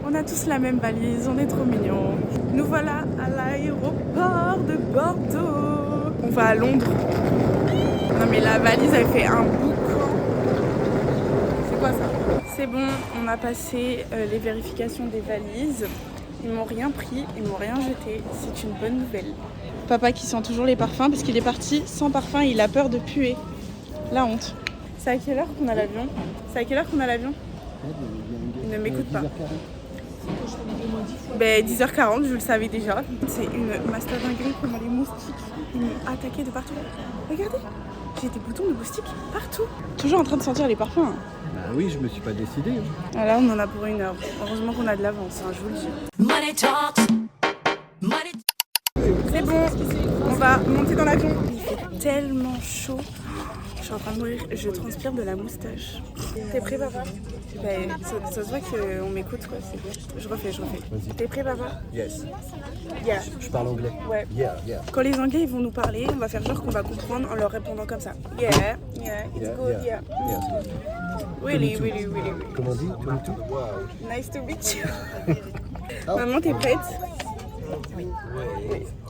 On a tous la même valise, on est trop mignons. Nous voilà à l'aéroport de Bordeaux. On va à Londres. Non mais la valise elle fait un boucan. C'est quoi ça? C'est bon, on a passé les vérifications des valises. Ils m'ont rien pris, ils m'ont rien jeté. C'est une bonne nouvelle. Papa qui sent toujours les parfums parce qu'il est parti sans parfum, il a peur de puer. La honte. C'est à quelle heure qu'on a l'avion? C'est à quelle heure qu'on a l'avion? Il ne m'écoute pas. Ben 10h40, je le savais déjà. C'est une master dinguerie comment les moustiques ils m'ont attaqué de partout. Regardez, j'ai des boutons de moustiques partout. Toujours en train de sentir les parfums. Bah oui, je me suis pas décidé. Ah là, on en a pour 1 heure. Heureusement qu'on a de l'avance, hein, je vous le dis. C'est bon, on va monter dans l'avion. Il fait tellement chaud. Je suis en train de mourir, je transpire de la moustache. T'es prêt, papa? Ben, ça se voit qu'on m'écoute, quoi. Je refais. T'es prêt, papa? Yes. Yeah. Je parle anglais. Ouais. Yeah. Quand les Anglais ils vont nous parler, on va faire genre qu'on va comprendre en leur répondant comme ça. Yeah, it's good, yeah. Really. Comment on dit? Tout. Nice to meet you. Maman, t'es prête? Oui.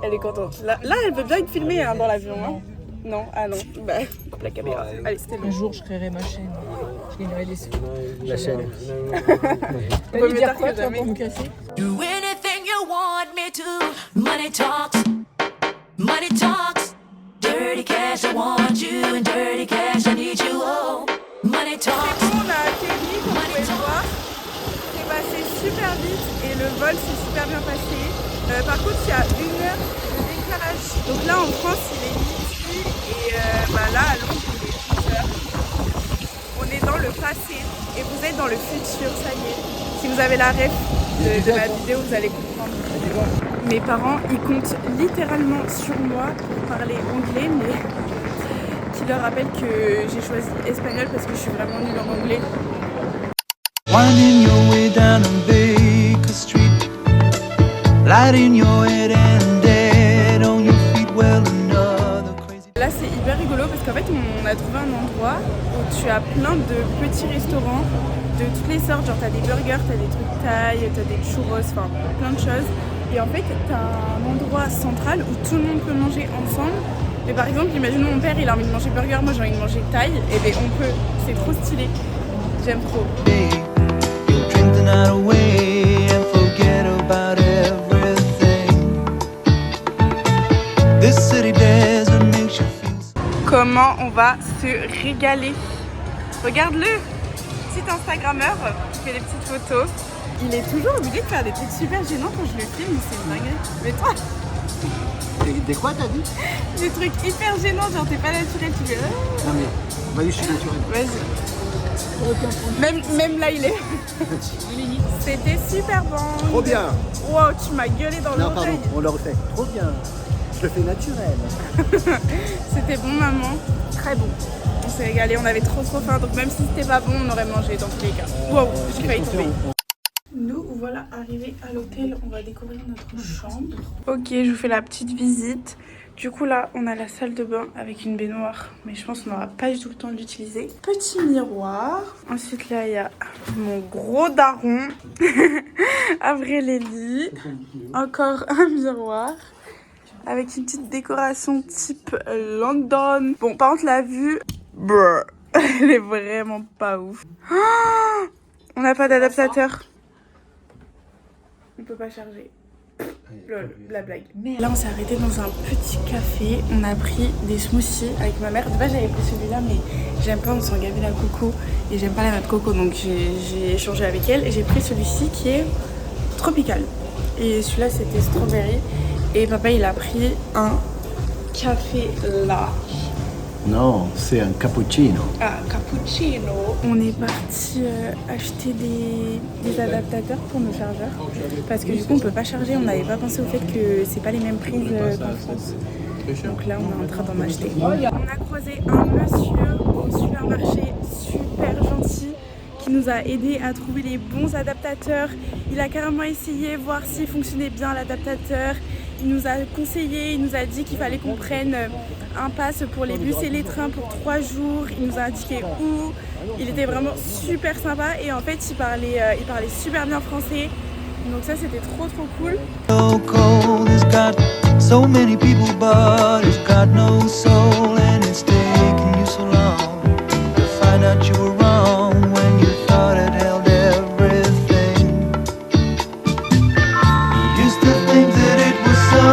Elle est contente. Là, elle veut bien être filmée hein, dans l'avion. Hein. Non, ah non. Bah, coupe la caméra. Allez, c'était bon. Un jour, je créerai ma chaîne. Je gagnerai des sous. La chaîne. T'as lui dire quoi, toi, pour me casser? Do anything you want me to. Money talks. Dirty cash, I want you. And dirty cash, I need you. Oh, money C'est talks. bon, on a atterri, comme vous pouvez le voir. C'est passé super vite et le vol s'est super bien passé. Par contre, il y a 1 heure de décalage. Donc là, en France, il est midi et là, à Londres, il est 10 heures. On est dans le passé et vous êtes dans le futur, ça y est. Si vous avez la ref de la vidéo, vous allez comprendre. Mes parents, ils comptent littéralement sur moi pour parler anglais, mais qui leur rappelle que j'ai choisi espagnol parce que je suis vraiment nulle en anglais. Winding your way down on Baker Street, lighting your head and dead on your feet. Well, another crazy. Là c'est hyper rigolo parce qu'en fait on a trouvé un endroit où tu as plein de petits restaurants de toutes les sortes, genre t'as des burgers, t'as des trucs thaï, t'as des churros, enfin plein de choses. Et en fait t'as un endroit central où tout le monde peut manger ensemble. Mais par exemple, imaginons mon père il a envie de manger burger, moi j'ai envie de manger thaï, et bien on peut, c'est trop stylé, j'aime trop. Drink the night away and forget about everything. This city desert makes you feel. Comment on va se régaler. Regarde-le, petit Instagrammeur qui fait des petites photos. Il est toujours obligé de faire des trucs super gênants quand je le filme, c'est une dinguerie. Mais toi, Des quoi t'as dit? des trucs hyper gênants, genre t'es pas naturel, tu fais... Non mais, vas-y, je suis naturel. Vas-y. Même là il est. C'était super bon. Trop bien. Wow, tu m'as gueulé dans Non, pardon, l'oreille. on le refait. Trop bien. Je le fais naturel. C'était bon maman, très bon. On s'est régalé, on avait trop faim, donc même si c'était pas bon, on aurait mangé dans tous les cas. Wow, j'ai failli tomber. Nous voilà arrivés à l'hôtel, on va découvrir notre chambre. Ok, je vous fais la petite visite. Du coup là, on a la salle de bain avec une baignoire, mais je pense qu'on n'aura pas du tout le temps de l'utiliser. Petit miroir. Ensuite là, il y a mon gros daron. Avril. Encore un miroir. Avec une petite décoration type London. Bon, par contre, la vue, brr, elle est vraiment pas ouf. Oh, on n'a pas d'adaptateur. On peut pas charger. Lol, la blague. Là, on s'est arrêté dans un petit café. On a pris des smoothies avec ma mère. De base, j'avais pris celui-là, mais j'aime pas, on sent gavé la coco. Et j'aime pas la noix de coco, donc j'ai échangé avec elle. Et j'ai pris celui-ci qui est tropical. Et celui-là, c'était strawberry. Et papa, il a pris un café large. Non, c'est un cappuccino. Ah, cappuccino. On est parti acheter des adaptateurs pour nos chargeurs. Parce que du coup, on peut pas charger. On n'avait pas pensé au fait que c'est pas les mêmes prises qu'en France. Donc là, on est en train d'en acheter. On a croisé un monsieur au supermarché super gentil qui nous a aidé à trouver les bons adaptateurs. Il a carrément essayé, voir s'il fonctionnait bien l'adaptateur. Il nous a conseillé, il nous a dit qu'il fallait qu'on prenne un pass pour les bus et les trains pour 3 jours. Il nous a indiqué où. Il était vraiment super sympa et en fait il parlait super bien français. Donc ça c'était trop cool. So cold, it's got so many people, but it's got no soul, and it's taken you so long to find out you were wrong when you thought it held everything. You used to think that it was so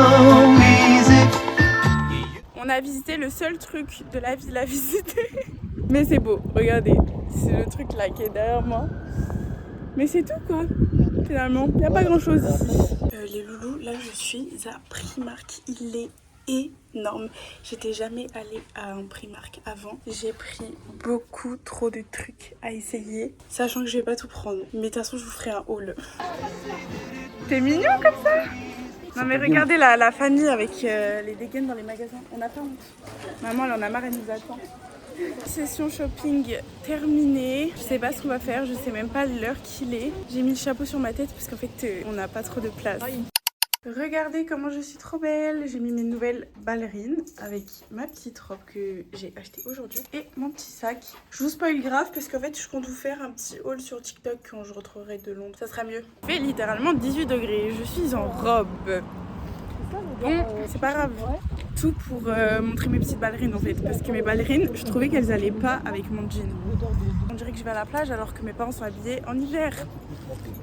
easy. On a visité le seul truc de la ville à visiter. Mais c'est beau, regardez. C'est le truc là qui est derrière moi. Mais c'est tout quoi. Finalement, il n'y a pas grand chose ici. Les loulous, là je suis à Primark. Il est énorme. J'étais jamais allée à un Primark avant. J'ai pris beaucoup trop de trucs à essayer, sachant que je vais pas tout prendre. Mais de toute façon, je vous ferai un haul. T'es mignon comme ça. Non mais regardez la famille avec les dégaines dans les magasins. On n'a pas honte. Maman elle en a marre, elle nous attend. Session shopping terminée. Je sais pas ce qu'on va faire, je sais même pas l'heure qu'il est. J'ai mis le chapeau sur ma tête parce qu'en fait on n'a pas trop de place. Regardez comment je suis trop belle. J'ai mis mes nouvelles ballerines avec ma petite robe que j'ai achetée aujourd'hui et mon petit sac. Je vous spoil grave parce qu'en fait je compte vous faire un petit haul sur TikTok quand je retrouverai de Londres. Ça sera mieux. Il fait littéralement 18 degrés. Je suis en robe. Bon, c'est pas grave. Tout pour montrer mes petites ballerines en fait. Parce que mes ballerines, je trouvais qu'elles allaient pas avec mon jean. On dirait que je vais à la plage alors que mes parents sont habillés en hiver.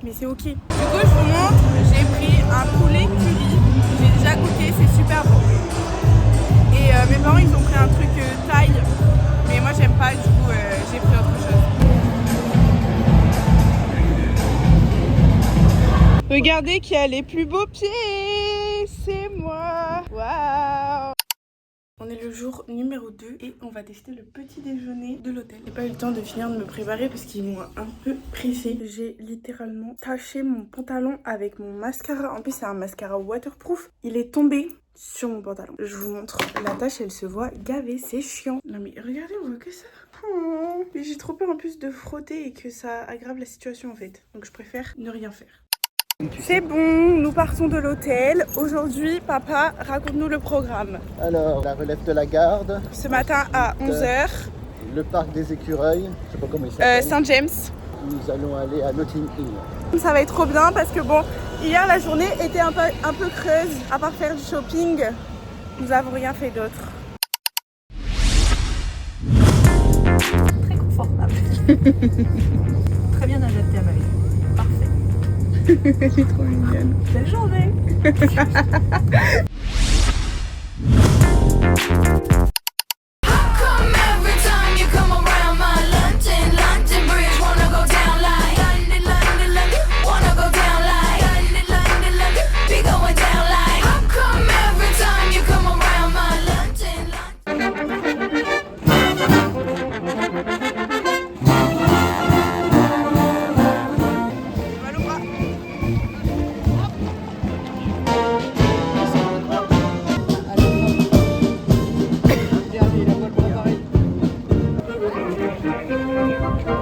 Mais c'est ok. Du coup, je vous montre, j'ai pris un poulet curry. J'ai déjà goûté, c'est super bon. Et mes parents, ils ont pris un truc thaï. Mais moi, j'aime pas, du coup, j'ai pris autre chose. Regardez qui a les plus beaux pieds. C'est moi. Waouh. On est le jour numéro 2 et on va tester le petit déjeuner de l'hôtel. J'ai pas eu le temps de finir de me préparer parce qu'ils m'ont un peu pressé. J'ai littéralement taché mon pantalon avec mon mascara. En plus c'est un mascara waterproof. Il est tombé sur mon pantalon. Je vous montre, la tache elle se voit gavée, c'est chiant. Non mais regardez, on voit que ça. Oh. Mais j'ai trop peur en plus de frotter et que ça aggrave la situation en fait. Donc je préfère ne rien faire. C'est bon, nous partons de l'hôtel. Aujourd'hui, papa, raconte-nous le programme. Alors, la relève de la garde. Ce matin à 11h. Le parc des écureuils, je sais pas comment il s'appelle. Saint-James. Nous allons aller à Notting Hill. Ça va être trop bien parce que bon, hier la journée était un peu creuse. À part faire du shopping, nous avons rien fait d'autre. Très confortable. Très bien adapté à ma vie. Parfait. Elle est trop mignonne. Belle journée.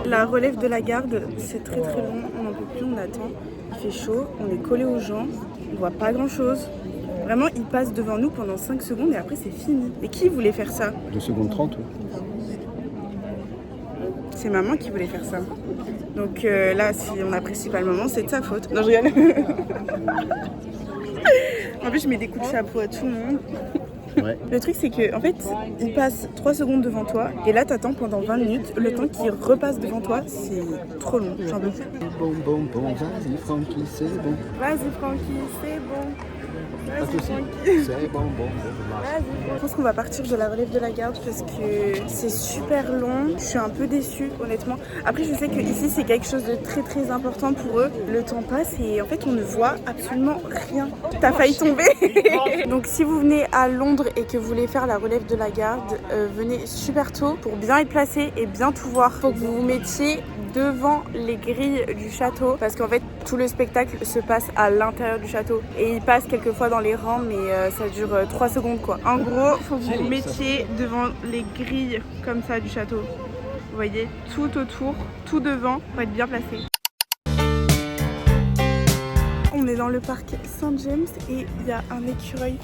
La relève de la garde, c'est très long, on n'en peut plus, on attend. Il fait chaud, on est collé aux gens, on voit pas grand chose. Vraiment, il passe devant nous pendant 5 secondes et après c'est fini. Et qui voulait faire ça? 2 secondes 30, oui. C'est maman qui voulait faire ça. Donc là, si on apprécie pas le moment, c'est de sa faute. Non, je rigole. En plus, je mets des coups de chapeau à tout le monde. Ouais. Le truc c'est que en fait il passe 3 secondes devant toi et là t'attends pendant 20 minutes. Le temps qu'il repasse devant toi c'est trop long. J'en peux plus. Bon, vas-y Francky, c'est bon. Vas-y Francky, c'est bon. Pas de Vas-y soucis. Francky. C'est bon. Je pense qu'on va partir de la relève de la garde parce que c'est super long. Je suis un peu déçue honnêtement. Après je sais que ici c'est quelque chose de très important pour eux. Le temps passe et en fait on ne voit absolument rien. T'as failli tomber. Donc si vous venez à Londres et que vous voulez faire la relève de la garde, venez super tôt pour bien être placé et bien tout voir. Faut que vous vous mettiez devant les grilles du château parce qu'en fait tout le spectacle se passe à l'intérieur du château et il passe quelquefois dans les rangs mais ça dure 3 secondes quoi. En gros, faut que vous vous mettiez devant les grilles comme ça du château. Vous voyez, tout autour, tout devant, pour être bien placé. On est dans le parc Saint-James et il y a un écureuil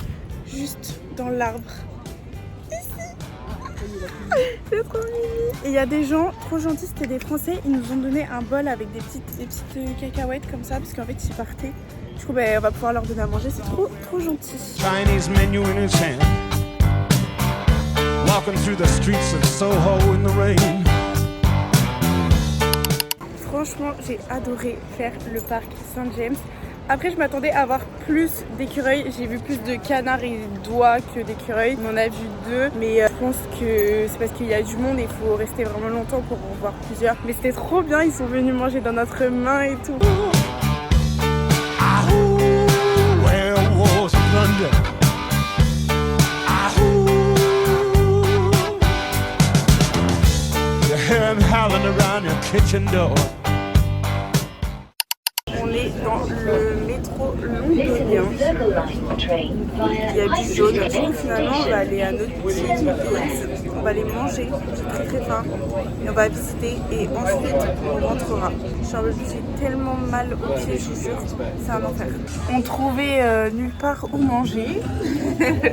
juste dans l'arbre. Ici. C'est trop mimi. Et il y a des gens trop gentils, c'était des Français. Ils nous ont donné un bol avec des petites cacahuètes comme ça parce qu'en fait ils partaient. Du coup on va pouvoir leur donner à manger, c'est trop gentil. Chinese menu in his hand, walking through the streets of Soho in the rain. Franchement, j'ai adoré faire le parc Saint-James. Après, je m'attendais à avoir plus d'écureuils. J'ai vu plus de canards et d'oies que d'écureuils. On en a vu 2, mais je pense que c'est parce qu'il y a du monde et il faut rester vraiment longtemps pour en voir plusieurs. Mais c'était trop bien, ils sont venus manger dans notre main et tout. On est dans le métro londonien. Il y a du jaune. Donc finalement, on va aller à notre boutique. On va aller manger. J'ai très faim. Et on va visiter. Et ensuite, on rentrera. J'ai tellement mal aux pieds, je vous jure. C'est un enfer. On trouvait nulle part où manger.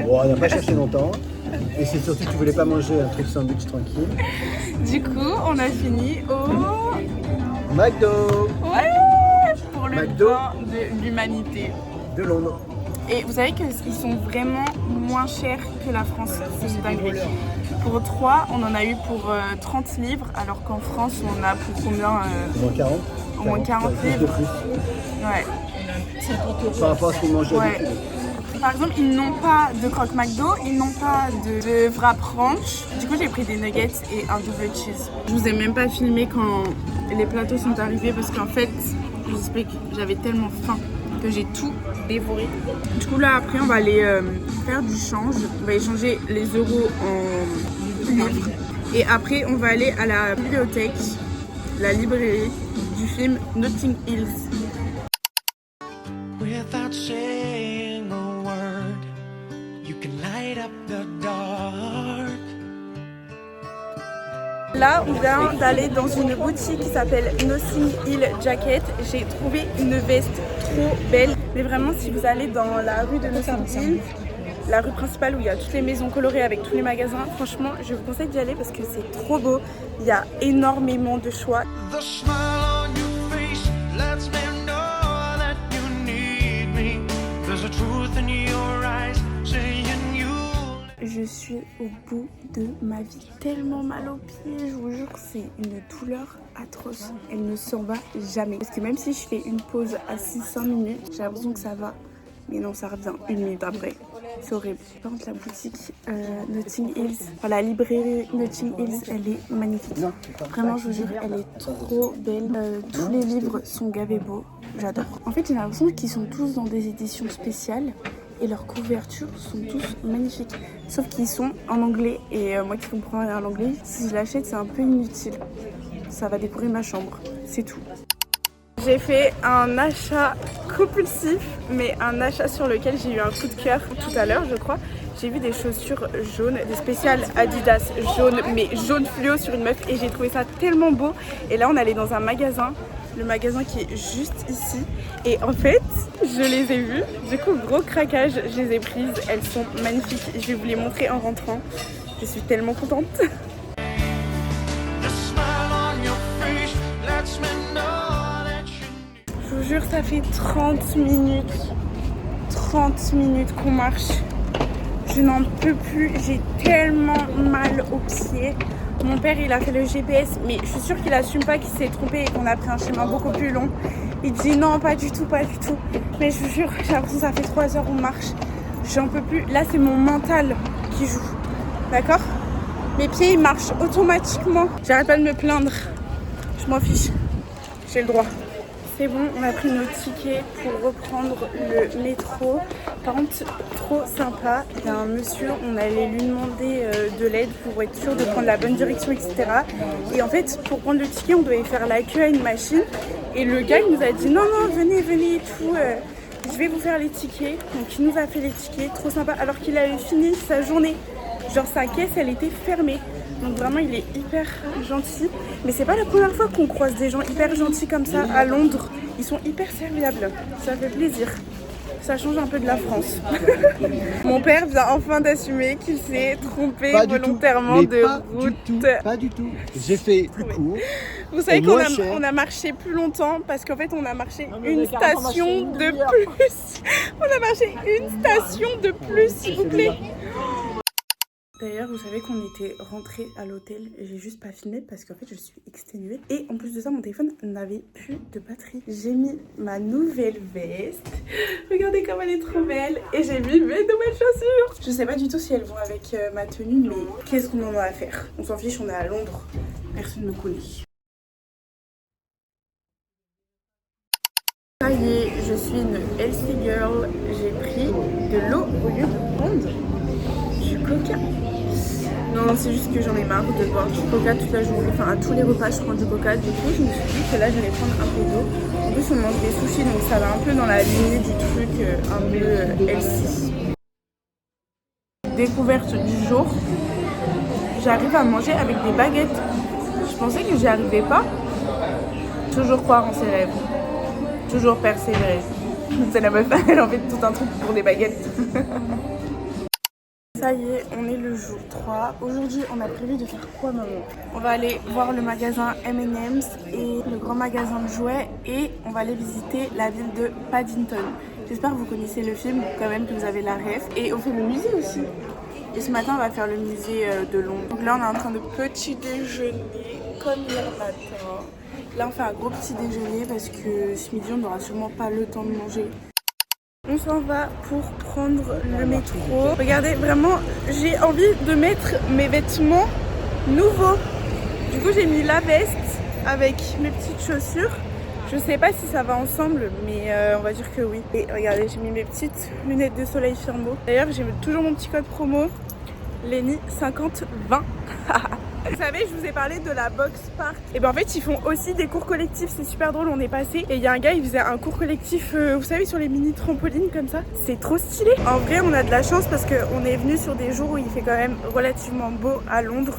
Bon, on n'a pas cherché longtemps. Et c'est surtout que tu voulais pas manger un truc sandwich tranquille. Du coup, on a fini au McDo. Ouais, pour le McDo pain de l'humanité. De Londres. Et vous savez qu'ils sont vraiment moins chers que la France. C'est une dinguerie. Pour 3, on en a eu pour 30 livres, alors qu'en France, on a pour combien Au moins 40. Au moins 40 livres. De plus. Ouais. Par rapport à ce qu'on mangeait Ouais. d'habitude. Par exemple, ils n'ont pas de croque McDo, ils n'ont pas de wrap ranch. Du coup, j'ai pris des nuggets et un double cheese. Je vous ai même pas filmé quand les plateaux sont arrivés parce qu'en fait, je vous explique, j'avais tellement faim que j'ai tout dévoré. Du coup, là, après, on va aller faire du change. On va échanger les euros en livres. Et après, on va aller à la bibliothèque, la librairie du film Notting Hills. Without saying a word, you can light up the dark. Là, on vient d'aller dans une boutique qui s'appelle Notting Hill Jacket. J'ai trouvé une veste trop belle. Mais vraiment, si vous allez dans la rue de Notting Hill, la rue principale où il y a toutes les maisons colorées avec tous les magasins, franchement, je vous conseille d'y aller parce que c'est trop beau. Il y a énormément de choix. The smile on your face lets me know that you need me. There's a truth in your eyes saying you. Je suis au bout de ma vie, tellement mal aux pieds, je vous jure, c'est une douleur atroce. Elle ne s'en va jamais. Parce que même si je fais une pause à 6-5 minutes, j'ai l'impression que ça va. Mais non, ça revient 1 minute après. C'est horrible. Par contre, la boutique Notting Hills, enfin, la librairie Notting Hills, elle est magnifique. Vraiment, je vous jure, elle est trop belle. Tous les livres sont gavés beaux. J'adore. En fait, j'ai l'impression qu'ils sont tous dans des éditions spéciales. Et leurs couvertures sont tous magnifiques. Sauf qu'ils sont en anglais. Et moi qui comprends rien en anglais, si je l'achète, c'est un peu inutile. Ça va décorer ma chambre. C'est tout. J'ai fait un achat compulsif, mais un achat sur lequel j'ai eu un coup de cœur tout à l'heure, je crois. J'ai vu des chaussures jaunes, des spéciales Adidas jaunes, mais jaune fluo sur une meuf. Et j'ai trouvé ça tellement beau. Et là, on allait dans un magasin. Le magasin qui est juste ici. Et en fait, je les ai vues. Du coup, gros craquage, je les ai prises. Elles sont magnifiques. Je vais vous les montrer en rentrant. Je suis tellement contente. The smile on your face lets me know that you. Je vous jure, ça fait 30 minutes qu'on marche. Je n'en peux plus. J'ai tellement mal aux pieds. Mon père, il a fait le GPS, mais je suis sûre qu'il assume pas qu'il s'est trompé et qu'on a pris un chemin beaucoup plus long. Il dit non, pas du tout, pas du tout. Mais je vous jure, j'ai l'impression que ça fait 3 heures qu'on marche. J'en peux plus. Là, c'est mon mental qui joue. D'accord? Mes pieds, ils marchent automatiquement. J'arrête pas de me plaindre. Je m'en fiche. J'ai le droit. C'est bon, on a pris nos tickets pour reprendre le métro. Par contre, trop sympa. Il y a un monsieur, on allait lui demander de l'aide pour être sûr de prendre la bonne direction, etc. Et en fait, pour prendre le ticket, on devait faire la queue à une machine. Et le gars, il nous a dit non, venez et tout. Je vais vous faire les tickets. Donc, il nous a fait les tickets. Trop sympa. Alors qu'il avait fini sa journée. Genre, sa caisse, elle était fermée. Donc vraiment, il est hyper gentil. Mais c'est pas la première fois qu'on croise des gens hyper gentils comme ça à Londres. Ils sont hyper serviables. Ça fait plaisir. Ça change un peu de la France. Mon père vient enfin d'assumer qu'il s'est trompé Pas du volontairement tout. de Pas route. du tout. Pas du tout. J'ai fait plus court. Vous savez Au moins qu'on cher. a marché plus longtemps parce qu'en fait on a marché mais une on a carrément marché station une de demi-heure. plus. On a marché une station de plus, s'il vous plaît. D'ailleurs, vous savez qu'on était rentré à l'hôtel, j'ai juste pas filmé parce qu'en fait je suis exténuée. Et en plus de ça, mon téléphone n'avait plus de batterie. J'ai mis ma nouvelle veste. Regardez comme elle est trop belle. Et j'ai mis mes nouvelles chaussures. Je sais pas du tout si elles vont avec ma tenue, mais qu'est-ce qu'on en a à faire? On s'en fiche, on est à Londres. Personne ne me connaît. Ça y est, je suis une healthy girl. J'ai pris de l'eau au lieu de prendre du coca. Non, c'est juste que j'en ai marre de boire du coca toute la journée. Enfin, à tous les repas, je prends du coca. Du coup, je me suis dit que là, j'allais prendre un peu d'eau. En plus, on mange des sushis, donc ça va un peu dans la lignée du truc un peu healthy. Découverte du jour. J'arrive à manger avec des baguettes. Je pensais que j'y arrivais pas. Toujours croire en ses rêves. Toujours persévérer. C'est la meuf, elle en fait tout un truc pour des baguettes. Ça y est, on est le jour 3. Aujourd'hui, on a prévu de faire quoi, maman? On va aller voir le magasin M&M's et le grand magasin de jouets et on va aller visiter la ville de Paddington. J'espère que vous connaissez le film, quand même que vous avez la ref. Et on fait le musée aussi. Et ce matin, on va faire le musée de Londres. Donc là, on est en train de petit déjeuner comme hier matin. Là, on fait un gros petit déjeuner parce que ce midi, on n'aura sûrement pas le temps de manger. On s'en va pour prendre le métro. Regardez, vraiment, j'ai envie de mettre mes vêtements nouveaux. Du coup, j'ai mis la veste avec mes petites chaussures. Je sais pas si ça va ensemble, mais on va dire que oui. Et regardez, j'ai mis mes petites lunettes de soleil Firmo. D'ailleurs, j'ai toujours mon petit code promo, Lenny 5020. Vous savez, je vous ai parlé de la Box Park. Et ben en fait, ils font aussi des cours collectifs. C'est super drôle, on est passé. Et il y a un gars, il faisait un cours collectif, vous savez, sur les mini trampolines comme ça. C'est trop stylé. En vrai, on a de la chance parce qu'on est venu sur des jours où il fait quand même relativement beau à Londres.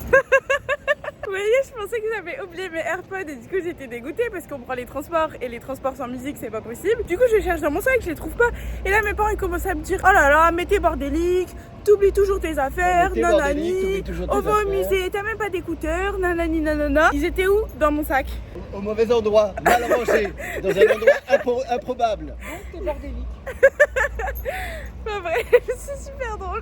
Vous voyez, je pensais que j'avais oublié mes AirPods et du coup j'étais dégoûtée parce qu'on prend les transports et les transports sans musique c'est pas possible. Du coup je cherche dans mon sac, je les trouve pas. Et là mes parents ils commencent à me dire: oh là là, mais t'es bordélique, t'oublies toujours tes affaires, nanani, on va au musée, t'as même pas d'écouteurs, nanani nanana. Ils étaient où? Dans mon sac. Au mauvais endroit, mal rangé, dans un endroit improbable. T'es bordélique. Pas vrai, c'est super drôle.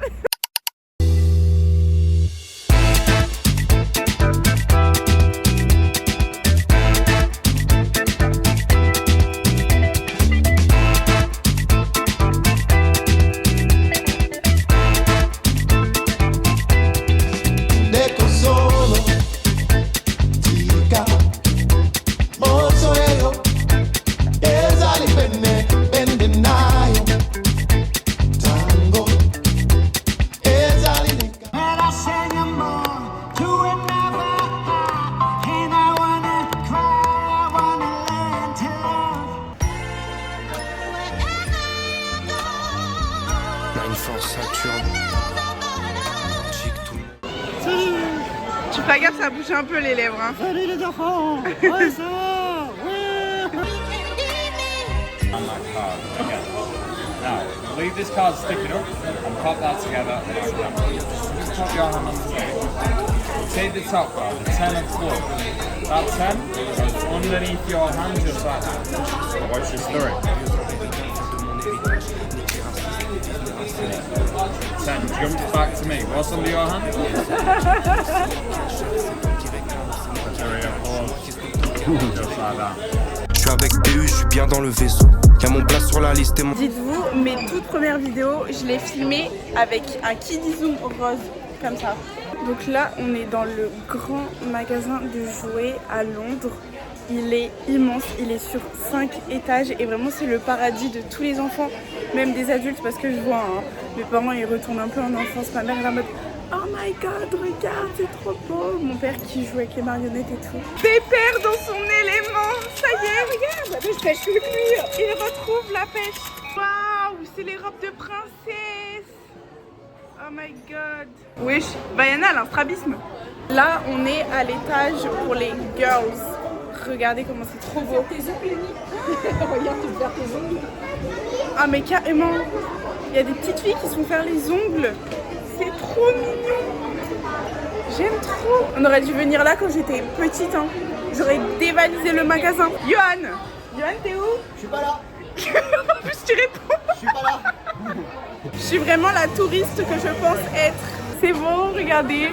Tu fais gaffe, ça bouge un peu les lèvres. Hein. Salut les enfants. Ouais, ça va. Ouais. Now, leave this card sticking up and pop that together. Just pop your hand on the table. Take the top card, the 10 of clubs. That 10 goes underneath your hand just like that. Watch your story. 10 jumps back to me. What's under your hand? Just like that. Je suis avec BU, je suis bien dans le vaisseau. Y'a mon place sur la liste et mon... Dites-vous, mes toutes premières vidéos, je les filmais avec un Kiddy Zoom rose, comme ça. Donc là, on est dans le grand magasin de jouets à Londres. Il est immense, il est sur 5 étages et vraiment c'est le paradis de tous les enfants, même des adultes, parce que je vois, hein, mes parents ils retournent un peu en enfance, ma mère elle est en mode oh my god, regarde, c'est trop beau. Mon père qui joue avec les marionnettes et tout. Pépère dans son élément, ça y est, regarde, la pêche pêche le cuir. Il retrouve la pêche. Waouh, c'est les robes de princesse. Oh my god. Wesh, Vaiana, elle a un strabisme. Là, on est à l'étage pour les girls. Regardez comment c'est trop beau. Tes ongles, Lenny. Regarde, tu peux faire tes ongles. Ah mais carrément. Il y a des petites filles qui se font faire les ongles. C'est trop mignon. J'aime trop. On aurait dû venir là quand j'étais petite. Hein. J'aurais dévalisé le magasin. Johan, t'es où? Je suis pas là. En plus tu réponds. Je suis pas là. Je suis vraiment la touriste que je pense être. C'est bon, regardez,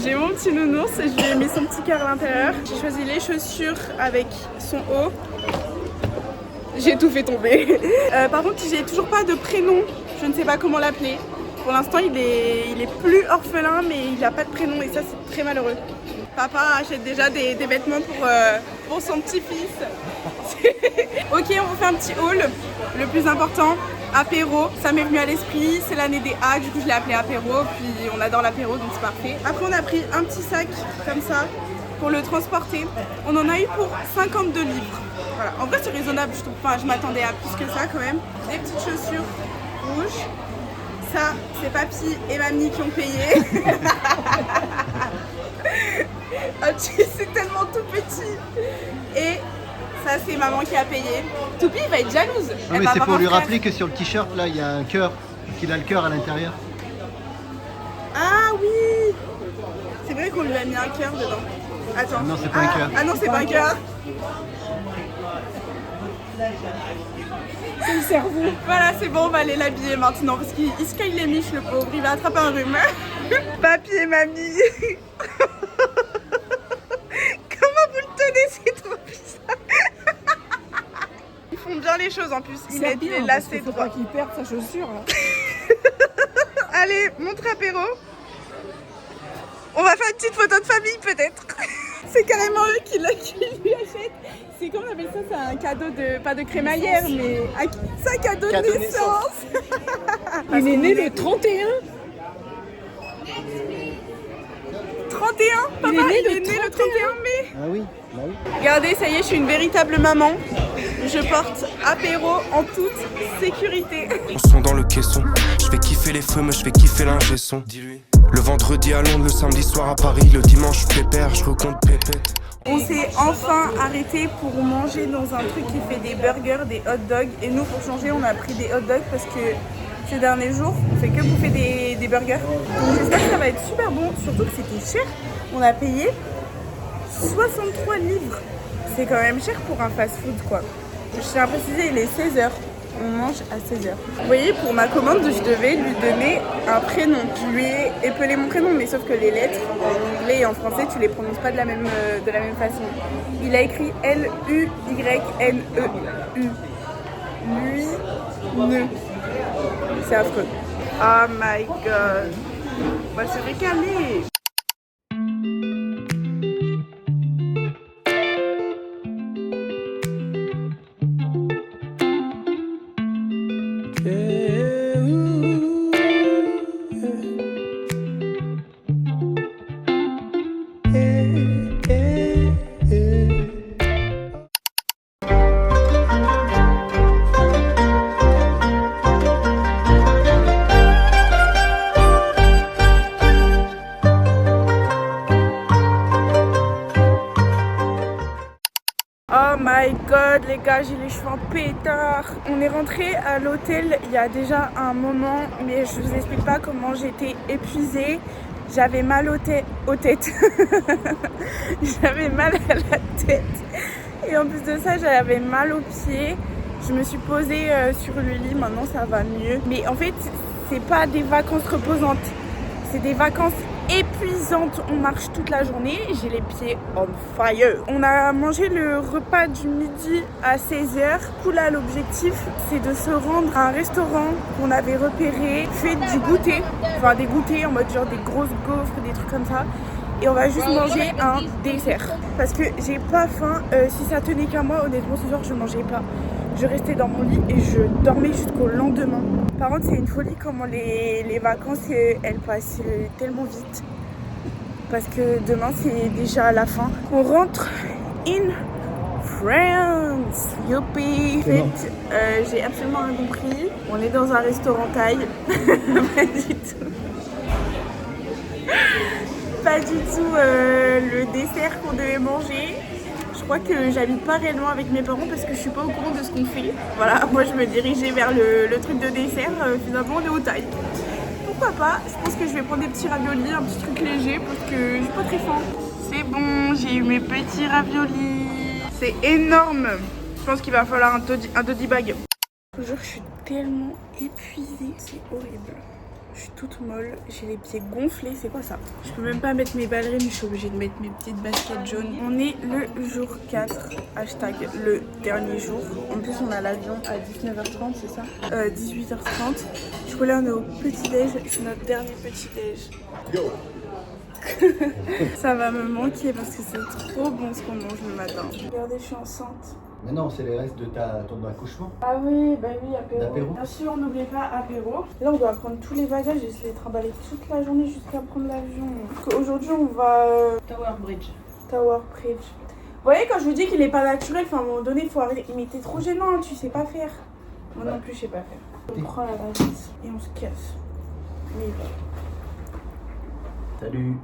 j'ai mon petit nounours, je lui ai mis son petit cœur à l'intérieur. J'ai choisi les chaussures avec son haut. J'ai tout fait tomber. Par contre, j'ai toujours pas de prénom, je ne sais pas comment l'appeler. Pour l'instant, il est plus orphelin, mais il n'a pas de prénom et ça, c'est très malheureux. Papa achète déjà des vêtements pour son petit-fils. Ok, on vous fait un petit haul. Le plus important, apéro, ça m'est venu à l'esprit, c'est l'année des A, du coup je l'ai appelé apéro, puis on adore l'apéro donc c'est parfait. Après on a pris un petit sac comme ça pour le transporter. On en a eu pour 52 livres. Voilà, en vrai c'est raisonnable, je trouve. Enfin, je m'attendais à plus que ça quand même. Des petites chaussures rouges. Ça, c'est papy et mamie qui ont payé. Oh, c'est tellement tout petit. Et ça, c'est maman qui a payé. Toupi va être jalouse. Non, mais c'est pour lui rappeler que sur le t-shirt, là, il y a un cœur, qu'il a le cœur à l'intérieur. Ah oui. C'est vrai qu'on lui a mis un cœur dedans. Attends. Non, c'est pas un cœur. Ah non, c'est pas un cœur. C'est le cerveau. Voilà, c'est bon, on va aller l'habiller maintenant parce qu'il se caille les miches, le pauvre. Il va attraper un rhume. Papy et mamie. Comment vous le tenez? C'est trop bizarre. Ils font bien les choses en plus. Il est là, c'est droit. Faut pas qu'il perde sa chaussure. Là. Allez, montre apéro. On va faire une petite photo de famille peut-être. C'est carrément eux qui lui achètent. C'est comment on appelle ça? C'est un cadeau de, pas de crémaillère, mais c'est un cadeau de naissance. Il est né le 31. 31, papa, il est né le 31 mai. Ah oui, bah oui. Regardez, ça y est, je suis une véritable maman. Je porte apéro en toute sécurité. On son dans le caisson. Je fais kiffer les feux, mais je fais kiffer l'ingé son. Dis-lui. Le vendredi à Londres, le samedi soir à Paris, le dimanche je pépère, je recompte pépette. On s'est enfin arrêté pour manger dans un truc qui fait des burgers, des hot dogs. Et nous, pour changer, on a pris des hot dogs parce que ces derniers jours, on fait que bouffer des burgers. Donc j'espère que ça va être super bon, surtout que c'était cher. On a payé 63 livres. C'est quand même cher pour un fast-food, quoi. Je tiens à préciser, il est 16h. On mange à 16h. Vous voyez, pour ma commande, je devais lui donner un prénom. Je lui ai épelé mon prénom, mais sauf que les lettres en anglais et en français, tu les prononces pas de la même façon. Il a écrit L-U-Y-N-E-U. Lui, ne. C'est affreux. Oh my god. On va se récaler. Oh my god les gars, j'ai les cheveux en pétard. On est rentré à l'hôtel il y a déjà un moment, mais je vous explique pas comment j'étais épuisée. J'avais mal aux têtes. J'avais mal à la tête. Et en plus de ça, j'avais mal aux pieds. Je me suis posée sur le lit, maintenant ça va mieux. Mais en fait, c'est pas des vacances reposantes. C'est des vacances épuisantes. On marche toute la journée. J'ai les pieds on fire. On a mangé le repas du midi à 16h. Là, l'objectif, c'est de se rendre à un restaurant qu'on avait repéré, fait du goûter. Enfin, des goûters en mode genre des grosses gaufres, des trucs comme ça. Et on va juste manger un dessert. Parce que j'ai pas faim. Si ça tenait qu'à moi, honnêtement, ce soir, je mangeais pas. Je restais dans mon lit et je dormais jusqu'au lendemain. Par contre, c'est une folie comment les vacances, elles passent tellement vite. Parce que demain, c'est déjà à la fin. On rentre in France. Youpi. En fait, j'ai absolument rien compris. On est dans un restaurant thaï. Pas du tout. Pas du tout le dessert qu'on devait manger. Je crois que j'habite pas réellement avec mes parents parce que je suis pas au courant de ce qu'on fait. Voilà, moi je me dirigeais vers le truc de dessert, finalement on est au Thaï. Pourquoi pas? Je pense que je vais prendre des petits raviolis, un petit truc léger parce que je suis pas très faim. C'est bon, j'ai eu mes petits raviolis. C'est énorme. Je pense qu'il va falloir un toddy bag. Je vous jure, je suis tellement épuisée, c'est horrible. Je suis toute molle, j'ai les pieds gonflés, c'est quoi ça? Je peux même pas mettre mes ballerines, je suis obligée de mettre mes petites baskets jaunes. On est le jour 4, hashtag le dernier jour. En plus on a l'avion à 19h30, c'est ça? 18h30. Du coup là on est au petit-déj, c'est notre dernier petit-déj. Ça va me manquer parce que c'est trop bon ce qu'on mange le matin. Regardez, je suis enceinte. Mais non, c'est les restes de ton accouchement. Ah oui, bah oui, apéro. L'apéro. Bien sûr, n'oubliez pas apéro. Et là, on doit prendre tous les bagages et se les trimballer toute la journée jusqu'à prendre l'avion. Parce qu'aujourd'hui, on va... Tower Bridge. Tower Bridge. Vous voyez, quand je vous dis qu'il est pas naturel, enfin, à un moment donné, il faut arrêter. Mais t'es trop gênant, hein, tu sais pas faire. Moi non plus, je sais pas faire. On prend la valise et on se casse. Mais voilà. Salut.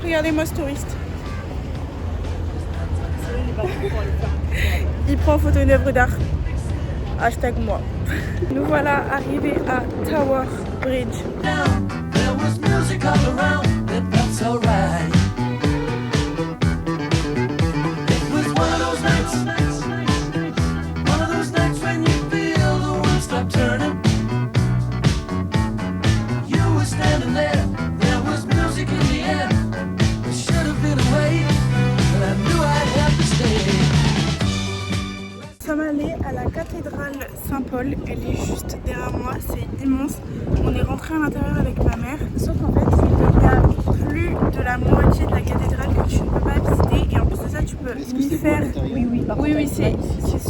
Regardez-moi ce touriste. Il prend en photo une œuvre d'art. Hashtag moi. Nous voilà arrivés à Tower Bridge. There was music all around, it felt so right. It was one of those nights when you feel the world stop turning. You were standing there, there was music in the air. It should have been away, but I knew I'd have to stay. Nous sommes allés à la cathédrale Saint-Paul, elle est juste derrière moi, c'est immense. On est rentré à l'intérieur avec ma mère, sauf qu'en fait, il y a plus de la moitié de la cathédrale que tu ne peux pas visiter. Et en plus de ça, tu peux ni faire... Oui, c'est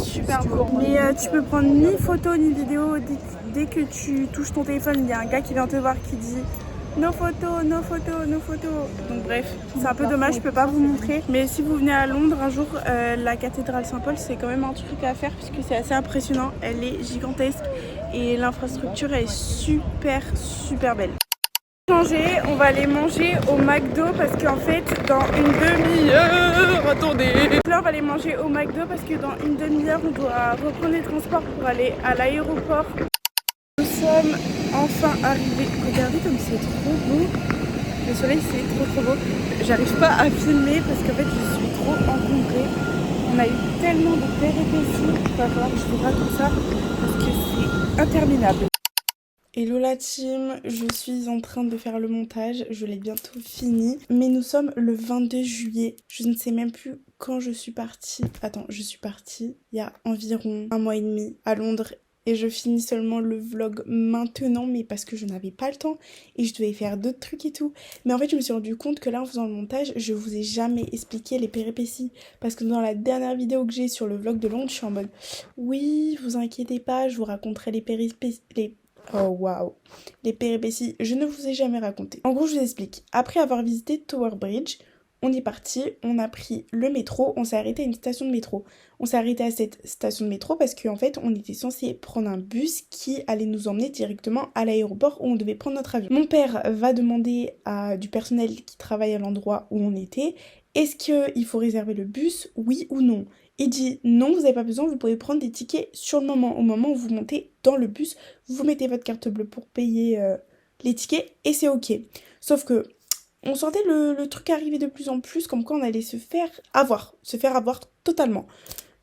super beau. Mais tu peux prendre ni photo ni vidéo. Dès que tu touches ton téléphone, il y a un gars qui vient te voir qui dit... No photos, no photos, no photos. Donc bref, c'est un peu dommage, je peux pas vous montrer. Mais si vous venez à Londres un jour, la cathédrale Saint-Paul, c'est quand même un truc à faire puisque c'est assez impressionnant. Elle est gigantesque et l'infrastructure est super belle. Changer, on va aller manger au McDo parce qu'en fait dans une demi-heure, attendez. Là on va aller manger au McDo parce que dans une demi-heure on doit reprendre les transports pour aller à l'aéroport. Nous sommes enfin arrivés. Regardez comme c'est trop beau. Le soleil c'est trop beau. J'arrive pas à filmer parce qu'en fait je suis trop encombrée. On a eu tellement de péripéties. Il va falloir que je vous raconte ça parce que c'est interminable. Hello la team, je suis en train de faire le montage, je l'ai bientôt fini. Mais nous sommes le 22 juillet, je ne sais même plus quand je suis partie. Attends, je suis partie il y a environ 1 mois et demi à Londres. Et je finis seulement le vlog maintenant, mais parce que je n'avais pas le temps et je devais faire d'autres trucs et tout. Mais en fait, je me suis rendu compte que là, en faisant le montage, je vous ai jamais expliqué les péripéties. Parce que dans la dernière vidéo que j'ai sur le vlog de Londres, je suis en mode « Oui, vous inquiétez pas, je vous raconterai les péripéties... » Oh waouh, les péripéties, je ne vous ai jamais raconté. En gros, je vous explique. Après avoir visité Tower Bridge, on est parti, on a pris le métro, on s'est arrêté à une station de métro. On s'est arrêté à cette station de métro parce qu'en fait, on était censé prendre un bus qui allait nous emmener directement à l'aéroport où on devait prendre notre avion. Mon père va demander à du personnel qui travaille à l'endroit où on était, est-ce qu'il faut réserver le bus, oui ou non? Il dit non, vous n'avez pas besoin, vous pouvez prendre des tickets sur le moment. Au moment où vous montez dans le bus, vous mettez votre carte bleue pour payer les tickets et c'est ok. Sauf que on sentait le truc arriver de plus en plus, comme quoi on allait se faire avoir totalement.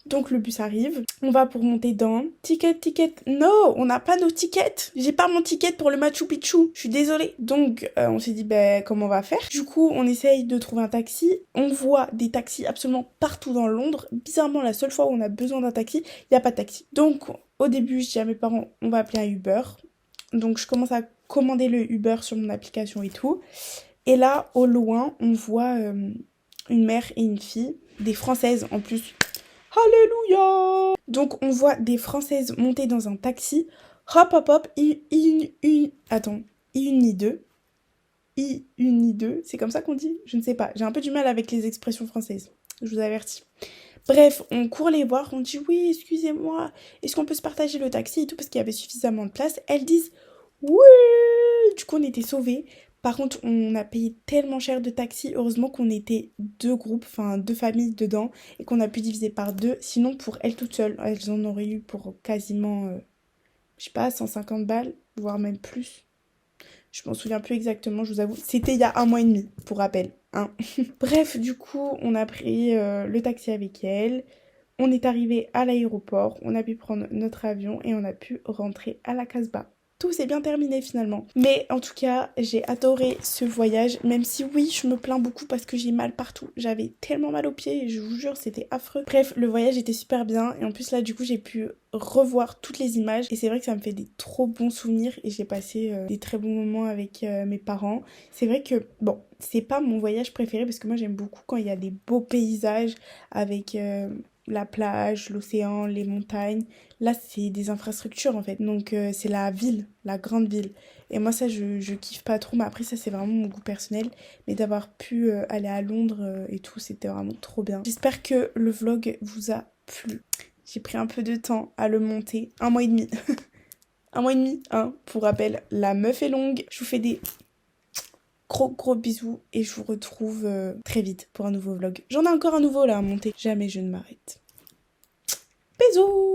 Donc le bus arrive, on va pour monter dans... Ticket, non, on n'a pas nos tickets. J'ai pas mon ticket pour le Machu Picchu, je suis désolée. Donc on s'est dit, comment on va faire? Du coup, on essaye de trouver un taxi. On voit des taxis absolument partout dans Londres. Bizarrement, la seule fois où on a besoin d'un taxi, il n'y a pas de taxi. Donc au début, je dis à mes parents, on va appeler un Uber. Donc je commence à commander le Uber sur mon application et tout. Et là, au loin, on voit une mère et une fille, des Françaises en plus. Alléluia! Donc, on voit des Françaises monter dans un taxi. Hop, I-2. C'est comme ça qu'on dit? Je ne sais pas. J'ai un peu du mal avec les expressions françaises. Je vous avertis. Bref, on court les voir. On dit, oui, excusez-moi. Est-ce qu'on peut se partager le taxi et tout? Parce qu'il y avait suffisamment de place. Elles disent, oui! Du coup, on était sauvés. Par contre, on a payé tellement cher de taxi. Heureusement qu'on était 2 groupes, enfin 2 familles dedans et qu'on a pu diviser par 2. Sinon, pour elles toutes seules, elles en auraient eu pour quasiment, je sais pas, 150 balles, voire même plus. Je m'en souviens plus exactement, je vous avoue. C'était il y a 1 mois et demi, pour rappel. Hein. Bref, du coup, on a pris le taxi avec elle. On est arrivé à l'aéroport, on a pu prendre notre avion et on a pu rentrer à la Casbah. Tout s'est bien terminé finalement. Mais en tout cas, j'ai adoré ce voyage, même si oui, je me plains beaucoup parce que j'ai mal partout. J'avais tellement mal aux pieds et je vous jure, c'était affreux. Bref, le voyage était super bien et en plus là, du coup, j'ai pu revoir toutes les images et c'est vrai que ça me fait des trop bons souvenirs et j'ai passé des très bons moments avec mes parents. C'est vrai que, bon, c'est pas mon voyage préféré parce que moi, j'aime beaucoup quand il y a des beaux paysages avec... la plage, l'océan, les montagnes. Là, c'est des infrastructures en fait. Donc, c'est la ville, la grande ville. Et moi, ça, je kiffe pas trop. Mais après, ça, c'est vraiment mon goût personnel. Mais d'avoir pu aller à Londres et tout, c'était vraiment trop bien. J'espère que le vlog vous a plu. J'ai pris un peu de temps à le monter. 1 mois et demi. 1 mois et demi, hein. Pour rappel, la meuf est longue. Je vous fais des... gros bisous et je vous retrouve très vite pour un nouveau vlog. J'en ai encore un nouveau là à monter. Jamais je ne m'arrête. Bisous!